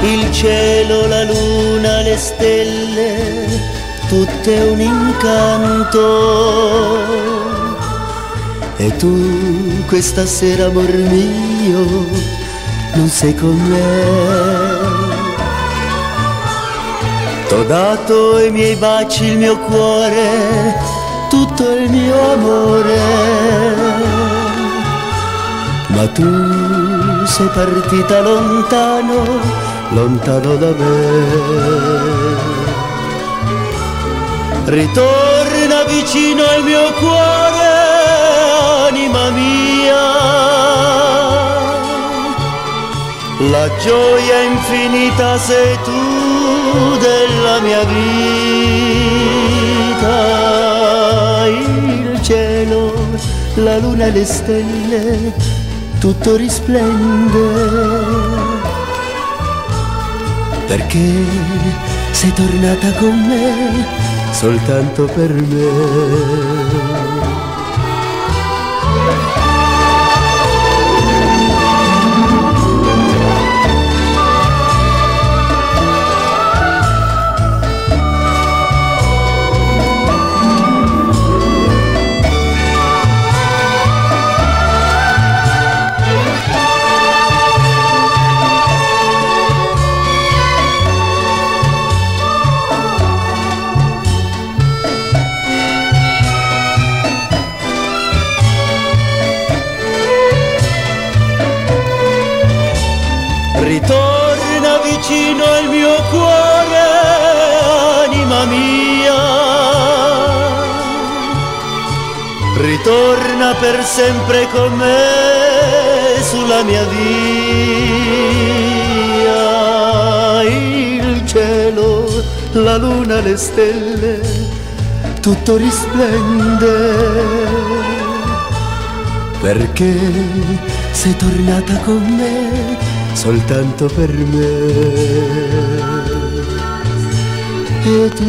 Il cielo, la luna, le stelle, tutto è un incanto. E tu questa sera, amor mio, non sei con me. T'ho dato i miei baci, il mio cuore, tutto il mio amore, ma tu sei partita lontano, lontano da me. Ritorna vicino al mio cuore, anima mia, la gioia infinita sei tu della mia vita. Il cielo, la luna e le stelle, tutto risplende, perché sei tornata con me, soltanto per me. Ritorna vicino al mio cuore, anima mia, ritorna per sempre con me sulla mia via. Il cielo, la luna, le stelle, tutto risplende, perché sei tornata con me, soltanto per me. E tu